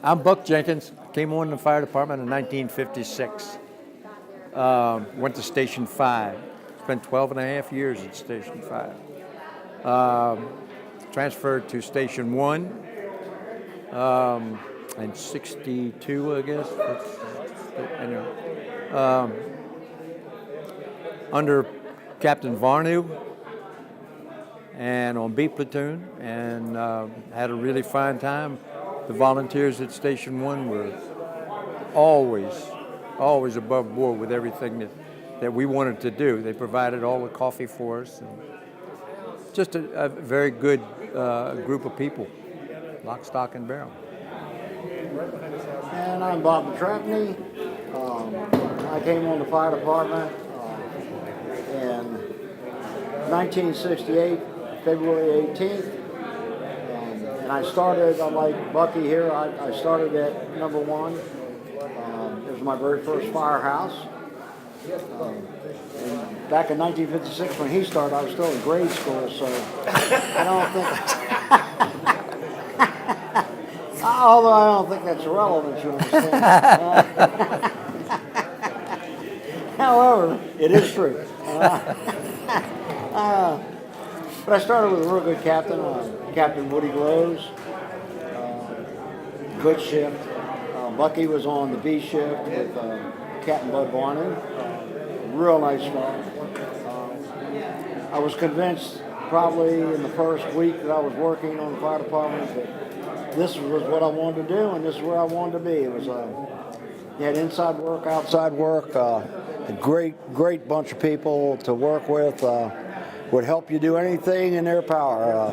I'm Buck Jenkins. Came on in the fire department in 1956. Went to Station 5. Spent 12 and a half years at Station 5. Transferred to Station 1 in 62, I guess. Anyway. Under Captain Varnu and on B platoon, and had a really fine time. The volunteers at Station 1 were always above board with everything that we wanted to do. They provided all the coffee for us. And just a very good group of people, lock, stock, and barrel. And I'm Bob Trapney. I came on the fire department in 1968, February 18th. And I started, like Bucky here, I started at number 1. It was my very first firehouse. And back in 1956 when he started, I was still in grade school, so I don't think, although I don't think that's relevant, you understand. However, it is true. But I started with a real good captain, Captain Woody Groves. Good shift. Bucky was on the B shift with Captain Bud Varnu. Real nice fellow. I was convinced probably in the first week that I was working on the fire department that this was what I wanted to do and this is where I wanted to be. It was you had inside work, outside work, a great bunch of people to work with. Would help you do anything in their power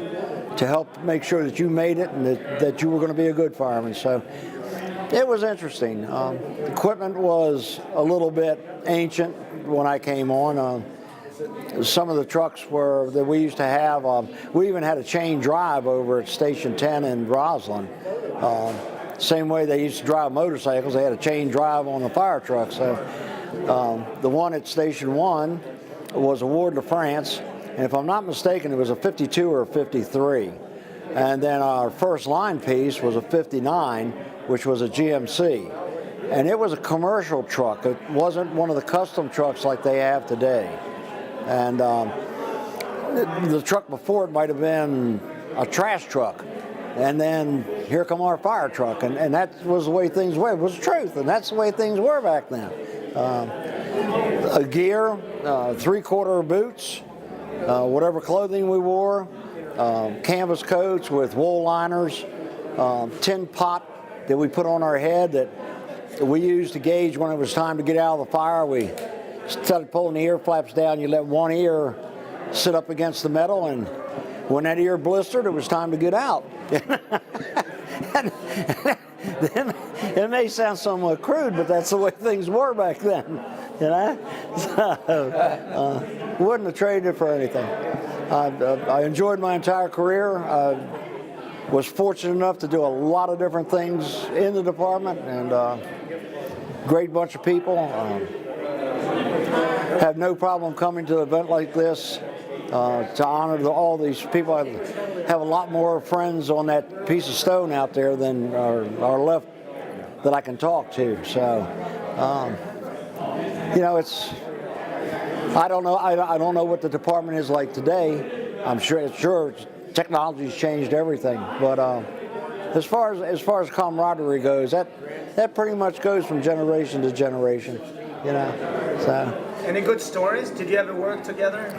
to help make sure that you made it and that you were going to be a good fireman. So it was interesting. The equipment was a little bit ancient when I came on. Some of the trucks that we used to have, we even had a chain drive over at Station 10 in Roslyn. Same way they used to drive motorcycles, they had a chain drive on the fire truck. So the one at Station 1 was a Ward de France. And if I'm not mistaken, it was a 52 or a 53. And then our first line piece was a 59, which was a GMC. And it was a commercial truck. It wasn't one of the custom trucks like they have today. And the truck before it might have been a trash truck. And then here come our fire truck. And that was the way things were. It was the truth. And that's the way things were back then. A gear, 3/4 boots. Whatever clothing we wore, canvas coats with wool liners, tin pot that we put on our head that we used to gauge when it was time to get out of the fire. We started pulling the ear flaps down. You let one ear sit up against the metal, and when that ear blistered, it was time to get out. It may sound somewhat crude, but that's the way things were back then. You know, so wouldn't have traded it for anything. I enjoyed my entire career. I was fortunate enough to do a lot of different things in the department, and great bunch of people. Have no problem coming to an event like this to honor all these people. I have a lot more friends on that piece of stone out there than are left that I can talk to. So. You know, I don't know. I don't know what the department is like today. I'm sure technology's changed everything. But as far as camaraderie goes, that pretty much goes from generation to generation. You know. So. Any good stories? Did you ever work together?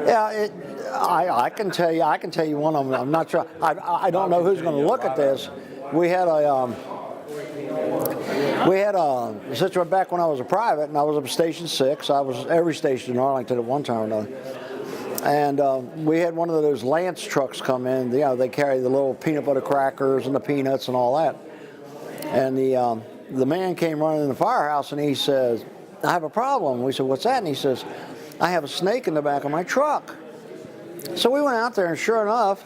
Yeah, I can tell you one of them. I'm not sure. I don't know who's going to look at this. We had a situation back when I was a private, and I was up at Station 6. I was every station in Arlington at one time or another. And we had one of those Lance trucks come in. You know, they carry the little peanut butter crackers and the peanuts and all that. And the man came running in the firehouse, and he says, "I have a problem." We said, "What's that?" And he says, "I have a snake in the back of my truck." So we went out there, and sure enough,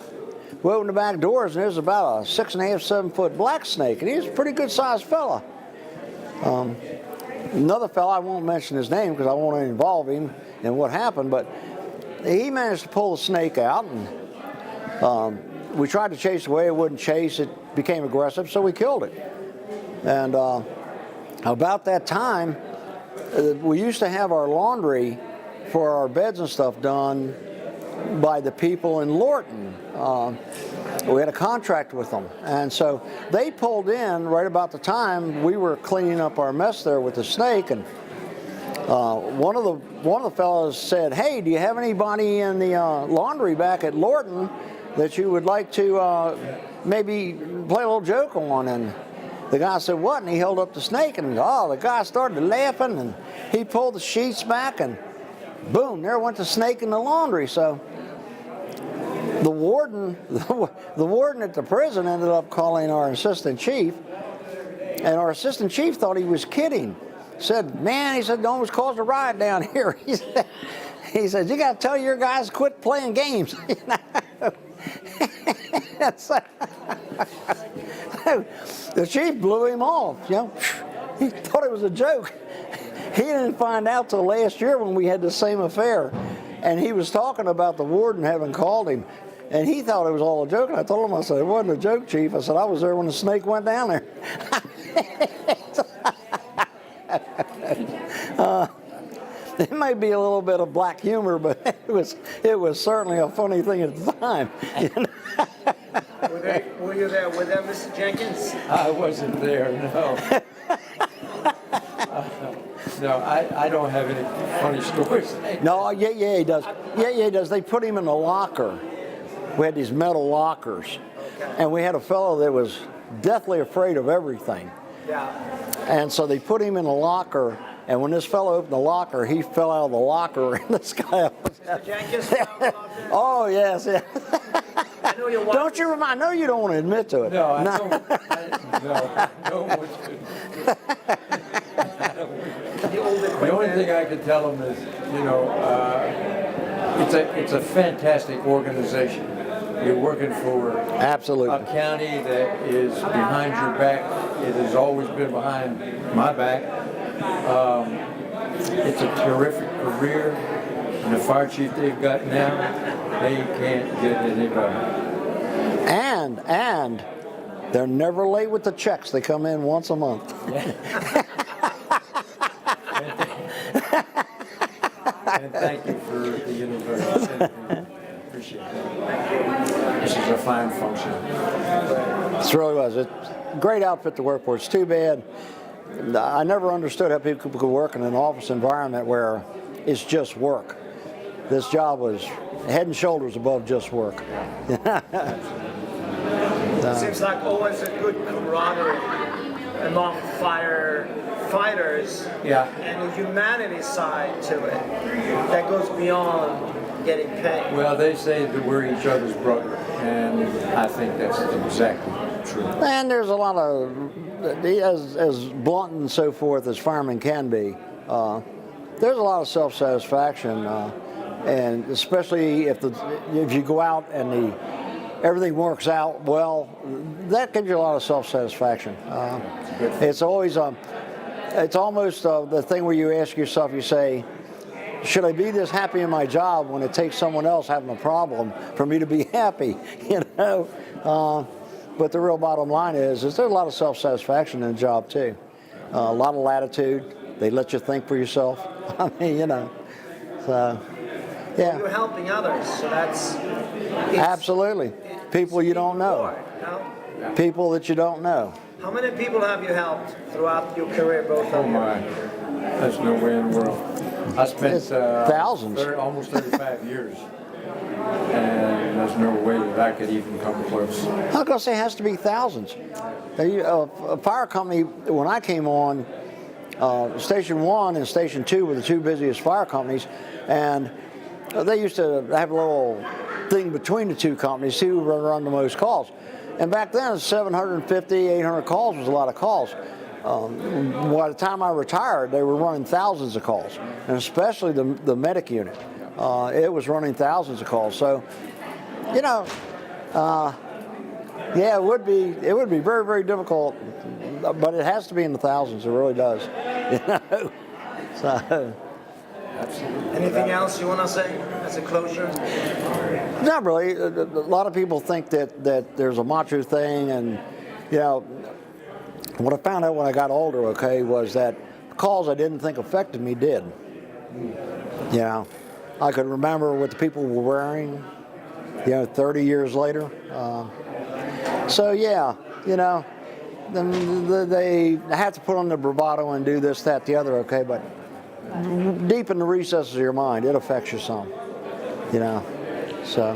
we opened the back doors, and there was about a 6.5, 7 foot black snake, and he was a pretty good sized fella. Another fella, I won't mention his name because I won't involve him in what happened, but he managed to pull the snake out, and we tried to chase it away. It wouldn't chase. It became aggressive, so we killed it. And about that time, we used to have our laundry for our beds and stuff done by the people in Lorton. We had a contract with them, and so they pulled in right about the time we were cleaning up our mess there with the snake. And one of the fellows said, "Hey, do you have anybody in the laundry back at Lorton that you would like to maybe play a little joke on?" And the guy said, "What?" And he held up the snake, and the guy started laughing, and he pulled the sheets back, and boom, there went the snake in the laundry. So the warden at the prison ended up calling our assistant chief, and our assistant chief thought he was kidding. Said, "Man," he said, "they almost caused a riot down here." He said, "You got to tell your guys to quit playing games." The chief blew him off. He thought it was a joke. He didn't find out till last year when we had the same affair, and he was talking about the warden having called him, and he thought it was all a joke. And I told him, I said, "It wasn't a joke, Chief." I said, "I was there when the snake went down there." It may be a little bit of black humor, but it was certainly a funny thing at the time. Were you there with them, Mr. Jenkins? I wasn't there, no. No, I don't have any funny stories. No, yeah, he does. Yeah, he does. They put him in a locker. We had these metal lockers, and we had a fellow that was deathly afraid of everything. Yeah. And so they put him in a locker, and when this fellow opened the locker, he fell out of the locker, and this guy. Mr. Jenkins? Oh yes, yeah. I know your wife. Don't you remind? I know you don't want to admit to it. No, I don't. No one should. The only thing I can tell them is, it's a fantastic organization. You're working for Absolutely. a county that is behind your back. It has always been behind my back. It's a terrific career. And the fire chief they've got now, they can't get any better. And they're never late with the checks. They come in once a month. And thank you for the university. Appreciate that. This is a fine function. It really was. It's a great outfit to work for. It's too bad. I never understood how people could work in an office environment where it's just work. This job was head and shoulders above just work. Seems like always a good camaraderie among firefighters. Yeah. And a humanity side to it that goes beyond getting paid. Well, they say that we're each other's brother, and I think that's exactly true. And there's a lot of, as blunt and so forth as firemen can be, there's a lot of self-satisfaction, and especially if you go out and everything works out well, that gives you a lot of self-satisfaction. It's always it's almost the thing where you ask yourself, you say, should I be this happy in my job when it takes someone else having a problem for me to be happy? But the real bottom line is there's a lot of self-satisfaction in the job too. A lot of latitude. They let you think for yourself. I mean, so yeah. You're helping others, so that's Absolutely. People you don't know. People that you don't know. How many people have you helped throughout your career, both of Oh you? my, there's no way in the world. I spent thousands. almost 35 years, and there's no way that I could even come close. I was going to say it has to be thousands. A fire company, when I came on, Station 1 and Station 2 were the two busiest fire companies, and they used to have a little thing between the two companies, see who would run the most calls. And back then, 750, 800 calls was a lot of calls. By the time I retired, they were running thousands of calls, and especially the medic unit. It was running thousands of calls. So, yeah, it would be very, very difficult, but it has to be in the thousands. It really does. So. Absolutely. Anything else you want to say as a closure? Not really. A lot of people think that there's a macho thing, and What I found out when I got older, okay, was that calls I didn't think affected me did. You know, I could remember what the people were wearing, 30 years later. So yeah, they have to put on the bravado and do this, that, the other, okay, but deep in the recesses of your mind, it affects you some, so.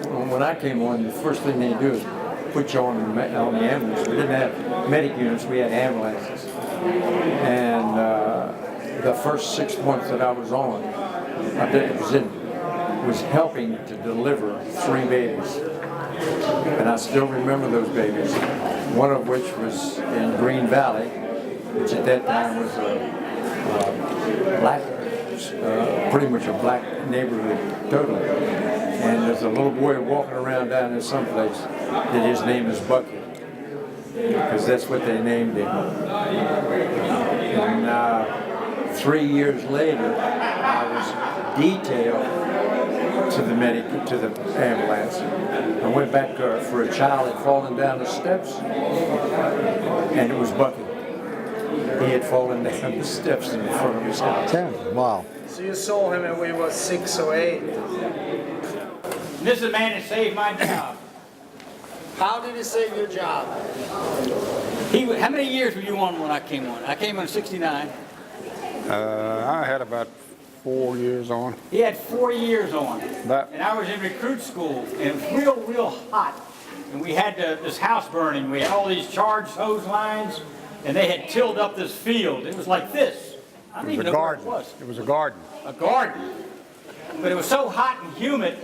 When I came on, the first thing they do is put you on the ambulance. We didn't have medic units, we had ambulances. And the first 6 months that I was on, was helping to deliver 3 babies. And I still remember those babies, one of which was in Green Valley, which at that time was pretty much a black neighborhood totally. And there's a little boy walking around down there someplace that his name is Bucky, because that's what they named him. And 3 years later, I was detailed to the ambulance. I went back for a child had fallen down the steps, and it was Bucky. He had fallen down the steps in front of his house. Wow. So you saw him when we were 6 or 8. This is the man that saved my job. How did he save your job? How many years were you on when I came on? I came on in '69. I had about 4 years on. He had 4 years on. That- And I was in recruit school, and it was real hot. And we had this house burning. We had all these charged hose lines, and they had tilled up this field. It was like this. I don't It even was a know where garden. it was. It was a garden. A garden. But it was so hot and humid,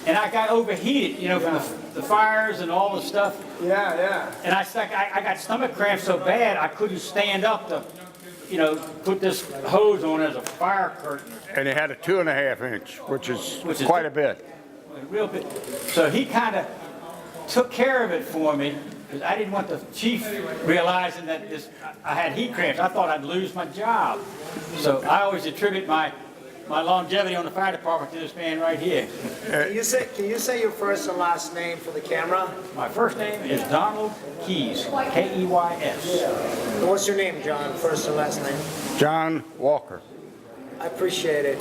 and I got overheated, from the fires and all the stuff. Yeah. And I got stomach cramps so bad I couldn't stand up to, put this hose on as a fire curtain. And it had a 2.5 inch, which is Which is- quite a bit. Real bit. So he kind of took care of it for me, because I didn't want the chief realizing that I had heat cramps. I thought I'd lose my job. So I always attribute my longevity on the fire department to this man right here. Can you say your first and last name for the camera? My first name is Donald Keys, Keys. And what's your name, John? First and last name? John Walker. I appreciate it.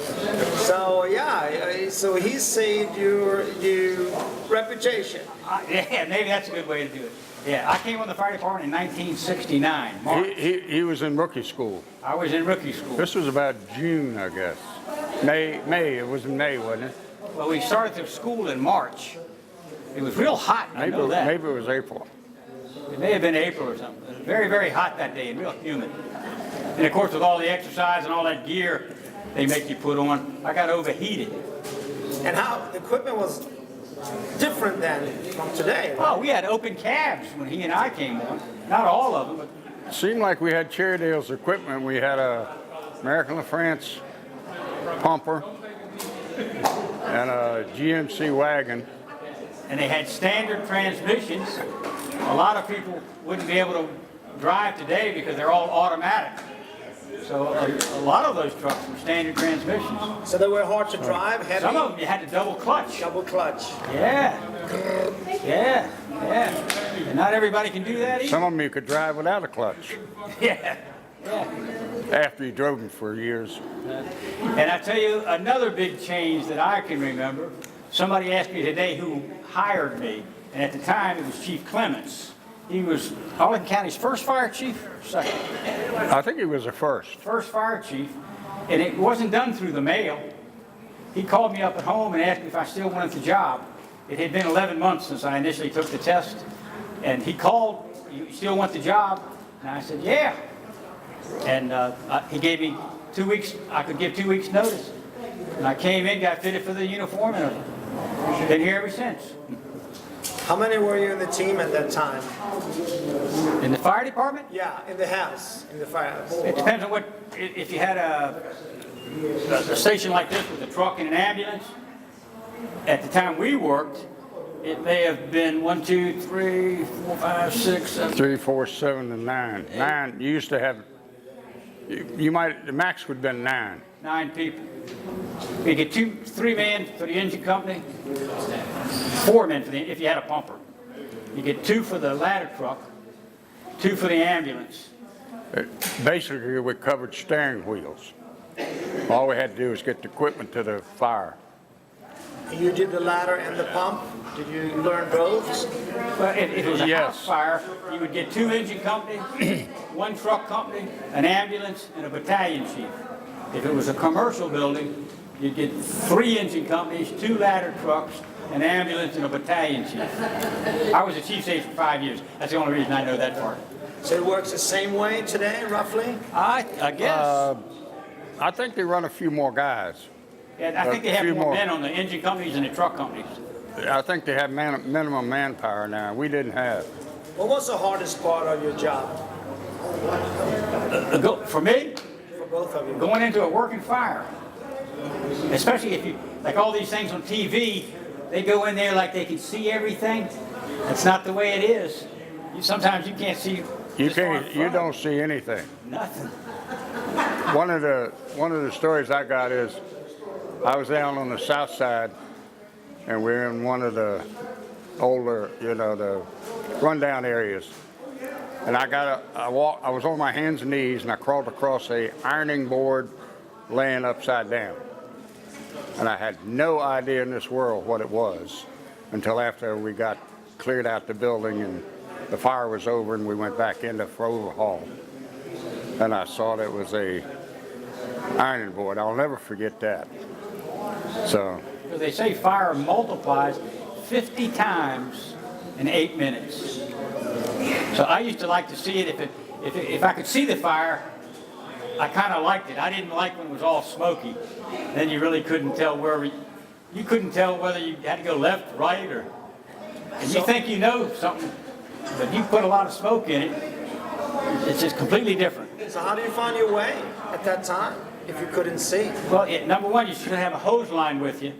So yeah, so he saved your reputation. Yeah, maybe that's a good way to do it. Yeah, I came on the fire department in 1969, March. He was in rookie school. I was in rookie school. This was about June, I guess. May, it was in May, wasn't it? Well, we started the school in March. It was real hot, I know that. Maybe it was April. It may have been April or something. It was very hot that day and real humid. And of course, with all the exercise and all that gear they make you put on, I got overheated. And how the equipment was different than from today. Oh, we had open cabs when he and I came on. Not all of them, but It seemed like we had Cherrydale's equipment. We had a American LaFrance pumper and a GMC wagon. and they had standard transmissions. A lot of people wouldn't be able to drive today because they're all automatic. So a lot of those trucks were standard transmissions. So they were hard to drive, heavy. Some of them you had to double clutch. Double clutch. Yeah. And not everybody can do that either. Some of them you could drive without a clutch Yeah. after you drove them for years. And I tell you, another big change that I can remember, somebody asked me today who hired me, and at the time it was Chief Clements. He was Arlington County's first fire chief, second? I think he was the first. First fire chief, and it wasn't done through the mail. He called me up at home and asked me if I still wanted the job. It had been 11 months since I initially took the test, and he called, "You still want the job?" And I said, "Yeah." And he gave me 2 weeks, I could give 2 weeks notice. And I came in, got fitted for the uniform, and I've been here ever since. How many were you in the team at that time? In the fire department? Yeah, in the house, in the firehouse. It depends on if you had a station like this with a truck and an ambulance, at the time we worked, it may have been 1, 2, 3, 4, 5, 6, 7. 3, 4, 7, and 9. 9, you used to have, the max would have been 9. 9 people. You get 3 men for the engine company, 4 men for if you had a pumper. You get 2 for the ladder truck, 2 for the ambulance. Basically, we covered steering wheels. All we had to do was get the equipment to the fire. You did the ladder and the pump? Did you learn both? Well, if it was a Yes. house fire, you would get 2 engine companies, 1 truck company, an ambulance, and a battalion chief. If it was a commercial building, you'd get 3 engine companies, 2 ladder trucks, an ambulance, and a battalion chief. I was a chief's aide for 5 years. That's the only reason I know that part. So it works the same way today, roughly? I guess. I think they run a few more guys. Yeah, I think they a have few more more. men on the engine companies than the truck companies. I think they have minimum manpower now. We didn't have. What was the hardest part of your job For me, for both of you? going into a working fire, especially if you, like all these things on TV, they go in there like they can see everything. That's not the way it is. Sometimes you can't see. You just far in can't. You front. don't see anything. Nothing. One of the stories I got is I was down on the south side, and we're in one of the older, the rundown areas. And I was on my hands and knees, and I crawled across a ironing board laying upside down. And I had no idea in this world what it was until after we got cleared out the building and the fire was over and we went back in for overhaul. And I saw that it was a ironing board. I'll never forget that. So They say fire multiplies 50 times in 8 minutes. So I used to like to see it if I could see the fire. I kind of liked it. I didn't like when it was all smoky. Then you really couldn't tell you couldn't tell whether you had to go left, right, or. And you think you know something, but you put a lot of smoke in it. It's just completely different. So how do you find your way at that time if you couldn't see? Well, number one, you should have a hose line with you,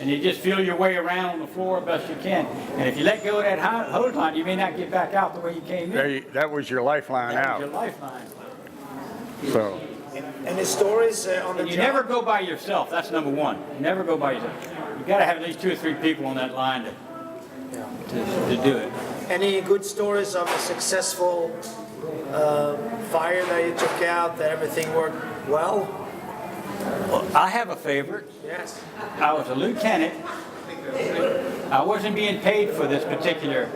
and you just feel your way around on the floor best you can. And if you let go of that hose line, you may not get back out the way you came in. that was your lifeline That out. was your lifeline. So Any stories on the And you job? never go by yourself. That's number one. You never go by yourself. You got to have at least 2 or 3 people on that line to do it. Any good stories of a successful fire that you took out, that everything worked well? Well, I have a favorite. Yes. I was a lieutenant. I wasn't being paid for this particular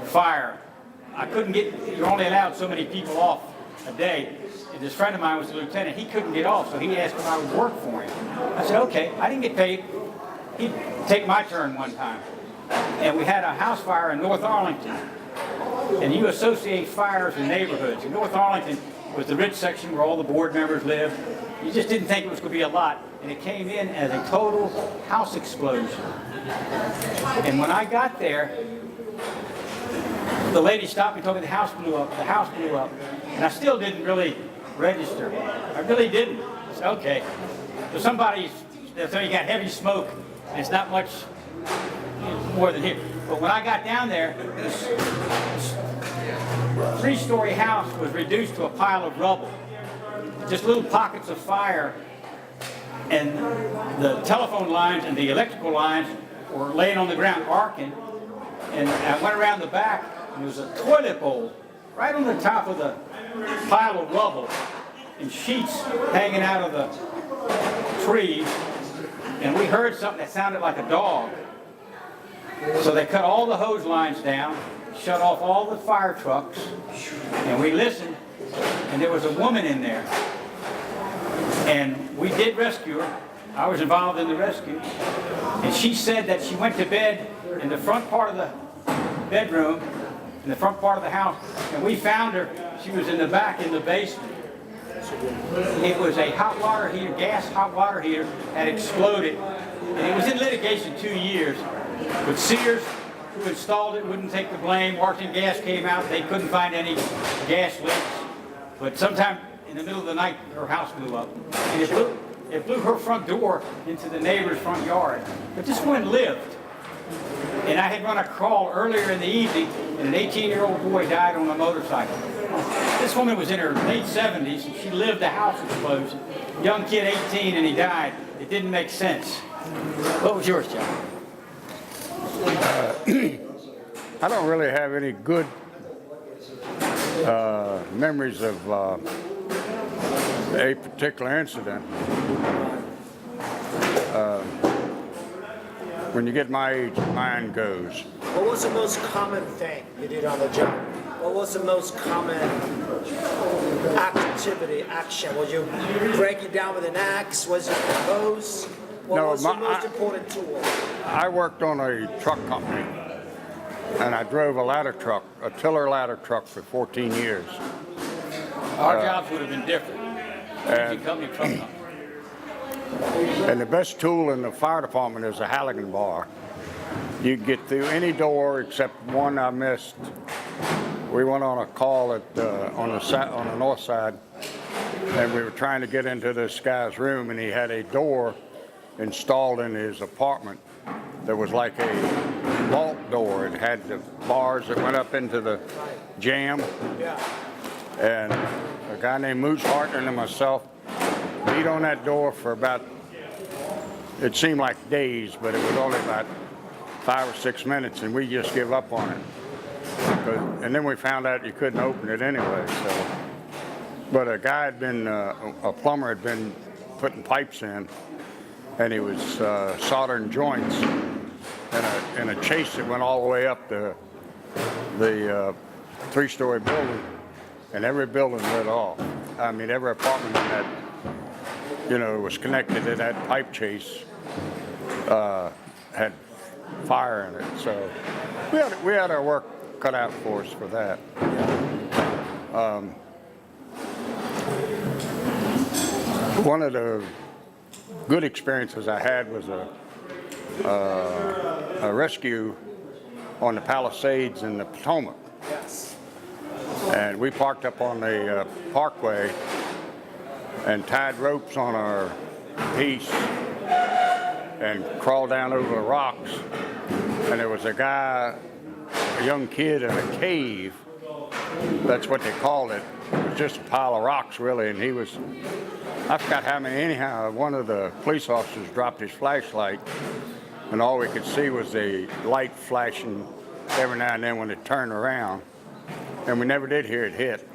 fire. I couldn't get, you're only allowed so many people off a day. And this friend of mine was a lieutenant. He couldn't get off, so he asked if I would work for him. I said, okay. I didn't get paid. He'd take my turn one time. And we had a house fire in North Arlington. And you associate fires in neighborhoods. And North Arlington was the rich section where all the board members lived. You just didn't think it was going to be a lot. And it came in as a total house explosion. And when I got there, the lady stopped me and told me the house blew up. The house blew up. And I still didn't really register. I really didn't. I said, okay. So so you got heavy smoke, and it's not much more than here. But when I got down there, this 3-story house was reduced to a pile of rubble. Just little pockets of fire. And the telephone lines and the electrical lines were laying on the ground arcing. And I went around the back, and there was a toilet bowl right on the top of the pile of rubble and sheets hanging out of the trees. And we heard something that sounded like a dog. So they cut all the hose lines down, shut off all the fire trucks, and we listened, and there was a woman in there. And we did rescue her. I was involved in the rescue. And she said that she went to bed in the front part of the bedroom, in the front part of the house, and we found her. She was in the back in the basement. It was a hot water heater, gas hot water heater, had exploded. And it was in litigation 2 years. But Sears, who installed it, wouldn't take the blame. Washington Gas came out. They couldn't find any gas leaks. But sometime in the middle of the night, her house blew up. And it blew her front door into the neighbor's front yard. But this woman lived. And I had run a call earlier in the evening, and an 18-year-old boy died on a motorcycle. This woman was in her late 70s, and she lived a house explosion. Young kid, 18, and he died. It didn't make sense. What was yours, John? I don't really have any good memories of a particular incident. When you get my age, mind goes. What was the most common thing you did on the job? What was the most common action? Was you breaking down with an axe? Was it a hose? What was the most important tool? I worked on a truck company, and I drove a ladder truck, a tiller ladder truck for 14 years. Our jobs would have been different. Energy company, truck company. And the best tool in the fire department is a Halligan bar. You can get through any door except one I missed. We went on a call on the north side, and we were trying to get into this guy's room, and he had a door installed in his apartment that was like a vault door. It had the bars that went up into the jamb. Yeah. And a guy named Moose Hartner and myself beat on that door for about, it seemed like days, but it was only about 5 or 6 minutes, and we just give up on it. And then we found out you couldn't open it anyway. So, but a guy had been, a plumber had been putting pipes in, and he was soldering joints in a chase that went all the way up the 3-story building, and every building lit off. I mean, every apartment in that, was connected to that pipe chase had fire in it. So we had our work cut out for us for that. One of the good experiences I had was a rescue on the Palisades in the Potomac. Yes. And we parked up on the parkway and tied ropes on our piece and crawled down over the rocks. And there was a guy, a young kid in a cave. That's what they called it. It was just a pile of rocks, really. And he was, I forgot how many, anyhow, one of the police officers dropped his flashlight, and all we could see was the light flashing every now and then when it turned around. And we never did hear it hit.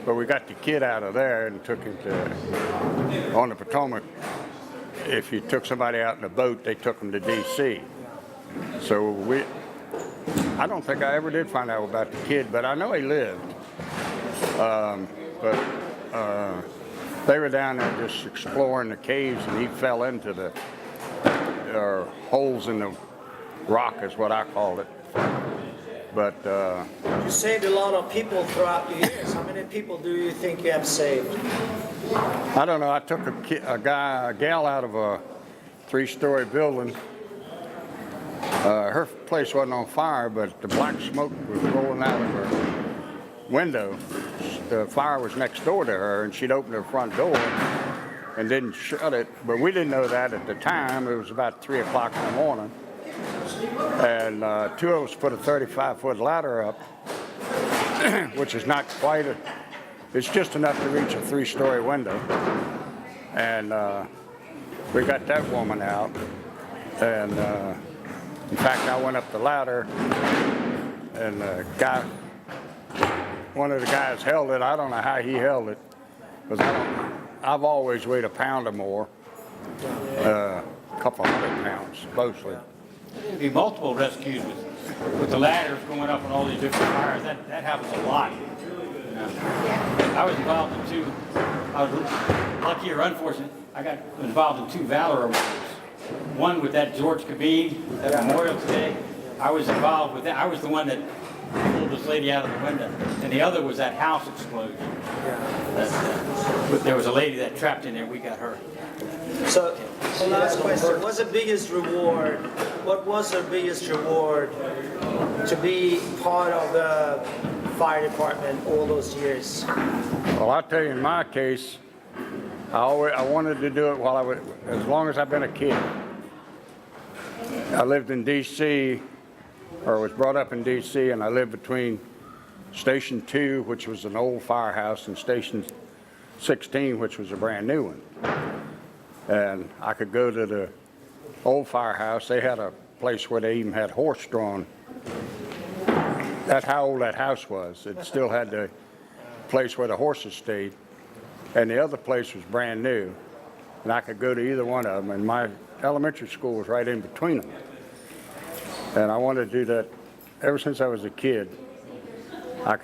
But we got the kid out of there and took him to, on the Potomac, if you took somebody out in a boat, they took him to D.C. So I don't think I ever did find out about the kid, but I know he lived. They were down there just exploring the caves, and he fell into the holes in the rock, is what I called it. But you saved a lot of people throughout the years. How many people do you think you have saved? I don't know. I took a gal out of a 3-story building. Her place wasn't on fire, but the black smoke was rolling out of her window. The fire was next door to her, and she'd opened her front door and didn't shut it. But we didn't know that at the time. It was about 3 o'clock in the morning. And 2 of us put a 35-foot ladder up, which is not quite it's just enough to reach a 3-story window. And we got that woman out. And in fact, I went up the ladder, and one of the guys held it. I don't know how he held it, because I've always weighed a pound or more, a couple hundred pounds, mostly. There'd be multiple rescues with the ladders going up on all these different fires. That happens a lot. I was involved in 2. I was lucky or unfortunate. I got involved in 2 Valor Awards. One with that George Cabine, that memorial today. I was involved with that. I was the one that pulled this lady out of the window. And the other was that house explosion. There was a lady that trapped in there. We got her. So, last question. What's the biggest reward? What was the biggest reward to be part of the fire department all those years? Well, I'll tell you, in my case, I wanted to do it as long as I've been a kid. I lived in D.C., or was brought up in D.C., and I lived between Station 2, which was an old firehouse, and Station 16, which was a brand new one. And I could go to the old firehouse. They had a place where they even had horse-drawn. That's how old that house was. It still had the place where the horses stayed, and the other place was brand new, and I could go to either one of them, and my elementary school was right in between them. And I wanted to do that ever since I was a kid. I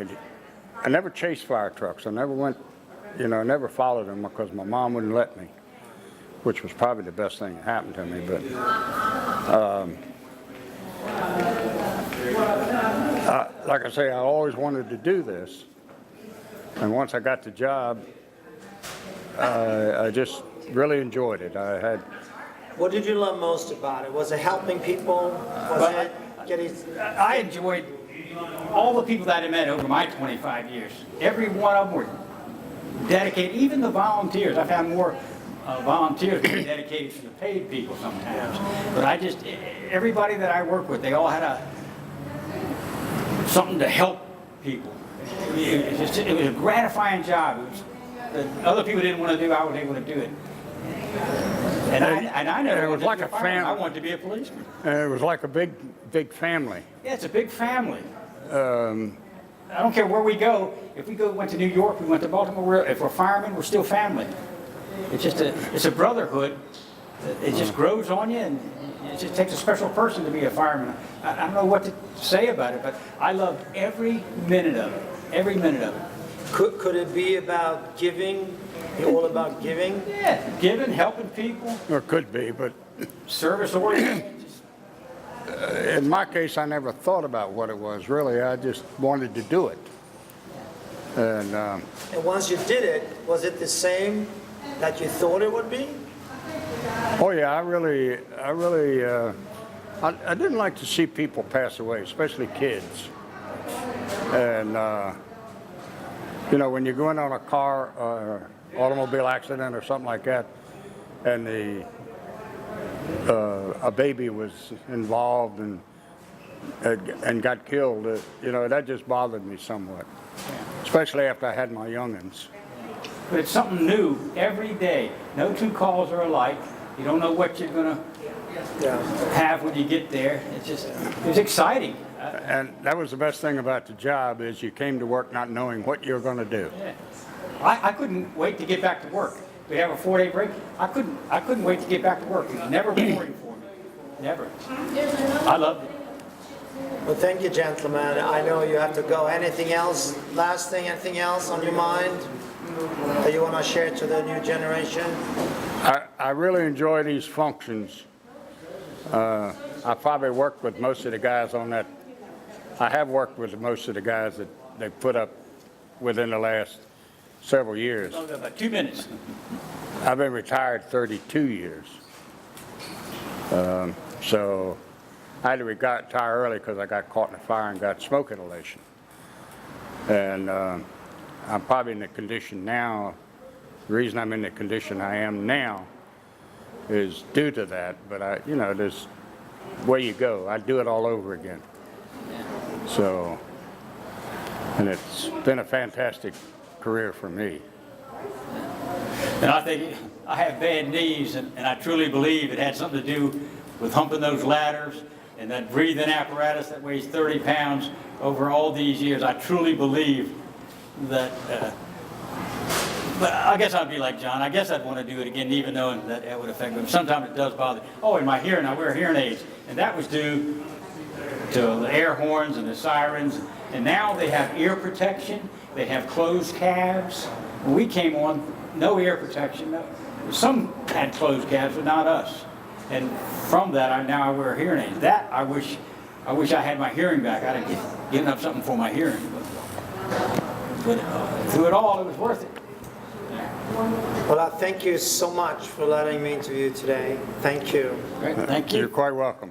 never chased fire trucks. I never went, never followed them because my mom wouldn't let me, which was probably the best thing that happened to me. But like I say, I always wanted to do this. And once I got the job, I just really enjoyed it. What did you love most about it? Was it helping people? Was it getting... I enjoyed all the people that I met over my 25 years. Every one of them were dedicated, even the volunteers. I found more volunteers than dedicated to the paid people sometimes. But everybody that I worked with, they all had something to help people. It was a gratifying job. Other people didn't want to do, I was able to do it. And I never wanted to be a fireman. I wanted to be a policeman. It was like a big family. Yeah, it's a big family. I don't care where we go. If we went to New If we went to Baltimore. If we're firemen, we're still family. It's a brotherhood. It just grows on you, and it just takes a special person to be a fireman. I don't know what to say about it, but I loved every minute of it. Every minute of it. Could it be about giving? All about giving? Yeah, giving, helping people. Or it could be, but Service oriented. in my case, I never thought about what it was, really. I just wanted to do it. And And once you did it, was it the same that you thought it would be? oh yeah, I didn't like to see people pass away, especially kids. And when you're going on a car or automobile accident or something like that, and a baby was involved and got killed, that just bothered me somewhat, especially after I had my youngins. But it's something new every day. No two calls are alike. You don't know what you're going to have when you get there. It was exciting. And that was the best thing about the job, is you came to work not knowing what you were going to do. Yeah. I couldn't wait to get back to work. We have a 4-day break. I couldn't wait to get back to work. It was never boring for me. Never. I loved it. Well, thank you, gentlemen. I know you have to go. Anything else? Last thing, anything else on your mind that you want to share to the new generation? I really enjoy these functions. I probably worked with most of the guys on that. I have worked with most of the guys that they put up within the last several years. About 2 minutes. I've been retired 32 years. So I had to retire early because I got caught in a fire and got smoke inhalation. And I'm probably in the condition now. The reason I'm in the condition I am now is due to that. But there's where you go. I'd do it all over again. So, and it's been a fantastic career for me. And I think I have bad knees, and I truly believe it had something to do with humping those ladders and that breathing apparatus that weighs 30 pounds over all these years. I truly believe that, but I guess I'd be like John. I guess I'd want to do it again, even knowing that it would affect me. Sometimes it does bother me. Oh, and my hearing, I wear hearing aids, and that was due to the air horns and the sirens. And now they have ear protection. They have closed calves. When we came on, no ear protection. Some had closed calves, but not us. And from that, now I wear hearing aids. That I wish I had my hearing back. I'd have given up something for my hearing. But through it all, it was worth it. Well, I thank you so much for letting me interview today. Thank you. Great. Thank you. You're quite welcome.